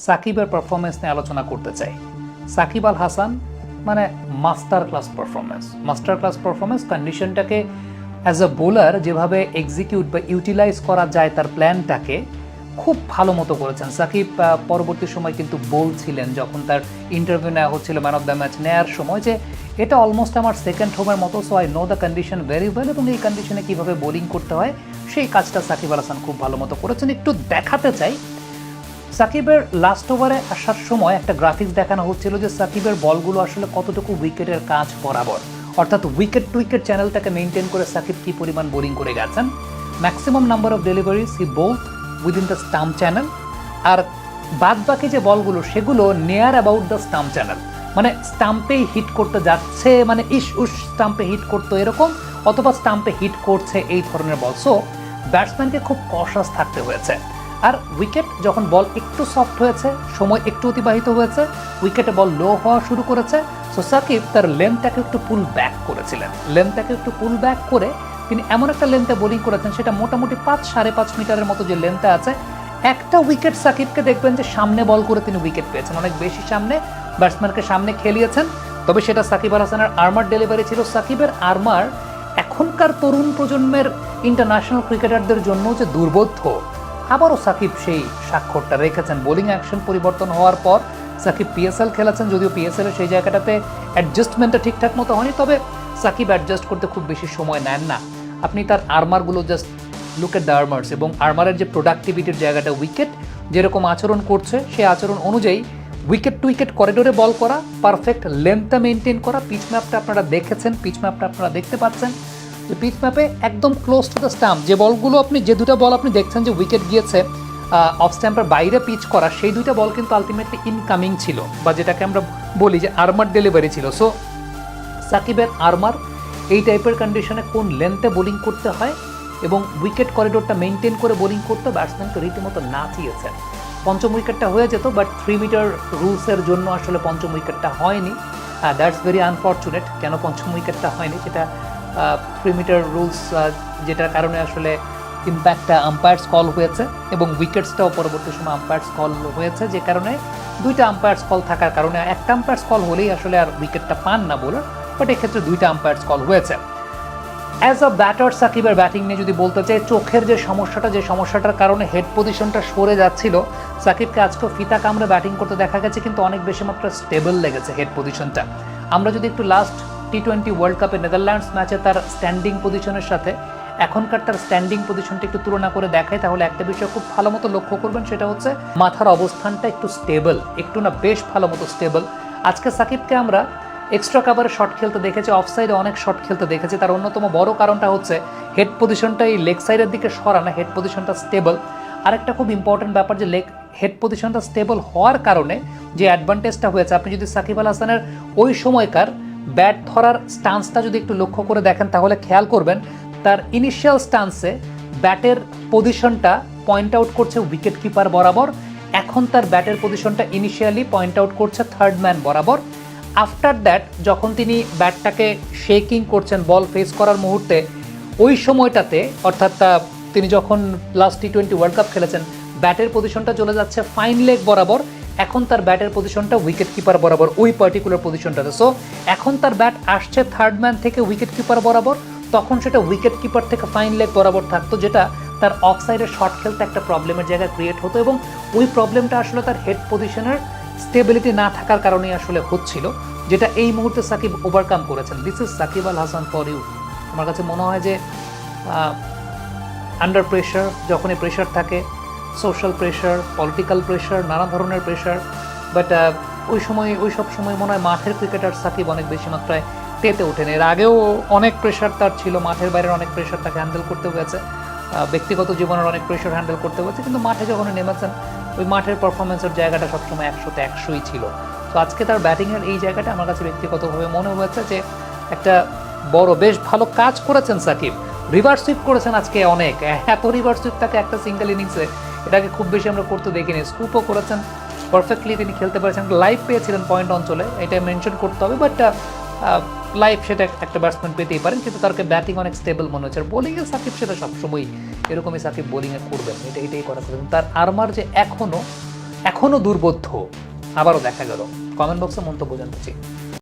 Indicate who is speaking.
Speaker 1: সাকিবের পারফরমেন্স নিয়ে আলোচনা করতে চাই। সাকিব আল হাসান মানে মাস্টার ক্লাস পারফরমেন্স কন্ডিশনটাকে অ্যাজ আ বোলার যেভাবে এক্সিকিউট বা ইউটিলাইজ করা যায় তার প্ল্যানটাকে খুব ভালো মতো করেছেন। সাকিব পরবর্তী সময় কিন্তু বলছিলেন যখন তার ইন্টারভিউ নেওয়া হচ্ছিল ম্যান অফ দ্য ম্যাচ নেওয়ার সময় যে এটা অলমোস্ট আমার সেকেন্ড হোমের মতো, so I know the condition very well, এবং এই কন্ডিশনে কীভাবে বোলিং করতে হয় সেই কাজটা সাকিব আল হাসান খুব ভালো মতো করেছেন। একটু দেখাতে চাই সাকিবের লাস্ট ওভারে আসার সময় একটা গ্রাফিক্স দেখানো হচ্ছিল যে সাকিবের বলগুলো আসলে কতটুকু উইকেটের কাজ বরাবর, অর্থাৎ উইকেট টু উইকেট চ্যানেলটাকে মেনটেন করে সাকিব কী পরিমাণ বোলিং করে গেছেন। Maximum number of deliveries he bowled within the stump channel, আর বাদ বাকি যে বলগুলো সেগুলো near about the stump channel, মানে স্টাম্পেই হিট করতে যাচ্ছে, মানে স্টাম্পে হিট করতো এরকম, অথবা স্টাম্পে হিট করছে এই ধরনের বল। সো ব্যাটসম্যানকে খুব কশাস থাকতে হয়েছে। আর উইকেট যখন বল একটু সফট হয়েছে, সময় একটু অতিবাহিত হয়েছে, উইকেটে বল লো হওয়া শুরু করেছে, সো সাকিব তার লেন্থটাকে একটু পুল ব্যাক করেছিলেন। লেন্থটাকে একটু পুল ব্যাক করে তিনি এমন একটা লেন্থে বোলিং করেছেন সেটা মোটামুটি 5-5.5 মিটারের মতো যে লেন্থে আছে, একটা উইকেট সাকিবকে দেখবেন যে সামনে বল করে তিনি উইকেট পেয়েছেন, অনেক বেশি সামনে, ব্যাটসম্যানকে সামনে খেলিয়েছেন। তবে সেটা সাকিব আল হাসানের আর্মার ডেলিভারি ছিল। সাকিবের আর্মার এখনকার তরুণ প্রজন্মের ইন্টারন্যাশনাল ক্রিকেটারদের জন্য যে দুর্বোধ্য, আবারও সাকিব সেই স্বাক্ষরটা রেখেছেন। বোলিং অ্যাকশন পরিবর্তন হওয়ার পর সাকিব পিএসএল খেলেছেন, যদিও পিএসএলের সেই জায়গাটাতে অ্যাডজাস্টমেন্টটা ঠিকঠাক মতো হয়নি, তবে সাকিব অ্যাডজাস্ট করতে খুব বেশি সময় নেন না। আপনি তার আর্মারগুলো জাস্ট লুক এট দ্য আর্মার্স, এবং আর্মারের যে প্রোডাক্টিভিটির জায়গাটা, উইকেট যেরকম আচরণ করছে সেই আচরণ অনুযায়ী উইকেট টু উইকেট করিডোরে বল করা, পারফেক্ট লেন্থটা মেনটেন করা। পিচ ম্যাপটা আপনারা দেখেছেন, পিচ ম্যাপটা আপনারা দেখতে পাচ্ছেন যে পিচ ম্যাপে একদম ক্লোজ টু দ্য স্টাম্প যে বলগুলো আপনি, যে দুটো বল আপনি দেখছেন যে উইকেট গিয়েছে অফ স্ট্যাম্পের বাইরে পিচ করা, সেই দুইটা বল কিন্তু আলটিমেটলি ইনকামিং ছিল, বা যেটাকে আমরা বলি যে আর্মার ডেলিভারি ছিল। সো সাকিবের আর্মার এই টাইপের কন্ডিশনে কোন লেন্থে বোলিং করতে হয় এবং উইকেট করিডোরটা মেনটেন করে বোলিং করতে ব্যাটসম্যানকে রীতিমতো নাচিয়েছেন। পঞ্চম উইকেটটা হয়ে যেত, বাট 3 মিটার রুলসের জন্য আসলে পঞ্চম উইকেটটা হয়নি। That's very unfortunate. কেন পঞ্চম উইকেটটা হয়নি সেটা 3 মিটার রুলস, যেটার কারণে আসলে ইম্প্যাক্টটা আম্পায়ার্স কল হয়েছে, এবং উইকেটসটাও পরবর্তী সময় আম্পায়ার্স কল হয়েছে, যে কারণে দুইটা আম্পায়ার্স কল থাকার কারণে একটা আম্পায়ার্স কল হলেই আসলে আর উইকেটটা পান না বোলার, বাট এক্ষেত্রে দুইটা আম্পায়ার্স কল হয়েছে। অ্যাজ আ ব্যাটার সাকিবের ব্যাটিং নিয়ে যদি বলতে চাই, চোখের যে সমস্যাটার কারণে হেড পজিশনটা সরে যাচ্ছিল, সাকিবকে আজকেও ফিতা কামড়ে ব্যাটিং করতে দেখা গেছে, কিন্তু অনেক বেশি মাত্রা স্টেবল লেগেছে হেড পজিশনটা। আমরা যদি একটু লাস্ট টি20 ওয়ার্ল্ড কাপে নেদারল্যান্ডস ম্যাচে তার স্ট্যান্ডিং পজিশনের সাথে এখনকার তার স্ট্যান্ডিং পজিশনটা একটু তুলনা করে দেখাই, তাহলে একটা বিষয় খুব ভালো মতো লক্ষ্য করবেন, সেটা হচ্ছে মাথার অবস্থানটা একটু স্টেবল, একটু না বেশ ভালো মতো স্টেবল। আজকে সাকিবকে আমরা এক্সট্রা কাভারে শট খেলতে দেখেছি, অফ সাইডে অনেক শট খেলতে দেখেছি। তার অন্যতম বড় কারণটা হচ্ছে হেড পজিশনটা এই লেগ সাইডের দিকে সরানো, হেড পজিশনটা স্টেবল। আরেকটা খুব ইম্পর্টেন্ট ব্যাপার যে হেড পজিশনটা স্টেবল হওয়ার কারণে যে অ্যাডভান্টেজটা হয়েছে, আপনি যদি সাকিব আল হাসানের ওই সময়কার ব্যাট ধরার স্টান্সটা যদি একটু লক্ষ্য করে দেখেন, তাহলে খেয়াল করবেন তার ইনিশিয়াল স্টান্সে ব্যাটের পজিশনটা পয়েন্ট আউট করছে উইকেট কিপার বরাবর, এখন তার ব্যাটের পজিশনটা ইনিশিয়ালি পয়েন্ট আউট করছে থার্ড ম্যান বরাবর। আফটার দ্যাট যখন তিনি ব্যাটটাকে শেকিং করছেন বল ফেস করার মুহূর্তে, ওই সময়টাতে অর্থাৎ তিনি যখন লাস্ট টি20 ওয়ার্ল্ড কাপ খেলেছেন, ব্যাটের পজিশনটা চলে যাচ্ছে ফাইন লেগ বরাবর, এখন তার ব্যাটের পজিশনটা উইকেট কিপার বরাবর, ওই পার্টিকুলার পজিশনটাতে। সো এখন তার ব্যাট আসছে থার্ড ম্যান থেকে উইকেট কিপার বরাবর, তখন সেটা উইকেট কিপার থেকে ফাইন লেগ বরাবর থাকতো, যেটা তার অফ সাইডে শট খেলতে একটা প্রবলেমের জায়গা ক্রিয়েট হতো, এবং ওই প্রবলেমটা আসলে তার হেড পজিশনের স্টেবিলিটি না থাকার কারণেই আসলে হচ্ছিল, যেটা এই মুহূর্তে সাকিব ওভারকাম করেছেন। This is Sakib Al Hasan for you. আমার কাছে মনে হয় যে আন্ডার প্রেশার, যখনই প্রেশার থাকে, সোশ্যাল প্রেশার, পলিটিক্যাল প্রেশার, নানা ধরনের প্রেশার, বাট ওই সব সময় মনে হয় মাঠের ক্রিকেটার সাকিব অনেক বেশি মাত্রায় পেতে ওঠেন। এর আগেও অনেক প্রেশার তার ছিল, মাঠের বাইরের অনেক প্রেশার তাকে হ্যান্ডেল করতে হয়েছে, ব্যক্তিগত জীবনের অনেক প্রেশার হ্যান্ডেল করতে হয়েছে, কিন্তু মাঠে যখন নেমেছেন ওই মাঠের পারফরমেন্সের জায়গাটা সবসময় 100তে 100ই ছিল। তো আজকে তার ব্যাটিংয়ের এই জায়গাটা আমার কাছে ব্যক্তিগতভাবে মনে হয়েছে যে একটা বড় বেশ ভালো কাজ করেছেন সাকিব। রিভার্স সুইপ করেছেন আজকে অনেক, এত রিভার্স সুইপ তাকে একটা সিঙ্গেল ইনিংসে, এটাকে খুব বেশি আমরা করতে দেখিনি। স্কুপও করেছেন, পারফেক্টলি তিনি খেলতে পেরেছেন, লাইভ পেয়েছিলেন পয়েন্ট অঞ্চলে, এটা মেনশন করতে হবে, বাট লাইভ সেটা একটা ব্যাটসম্যান পেতেই পারেন, কিন্তু তারকে ব্যাটিং অনেক স্টেবল মনে হচ্ছে। আর বোলিংয়ে সাকিব সেটা সবসময়ই এরকমই সাকিব বোলিংয়ে করবেন, এটাই করা করবেন। তার আর্মার যে এখনও এখনও দুর্বোধ্য আবারও দেখা গেল? কমেন্ট বক্সে মন্তব্য জানতে চাই।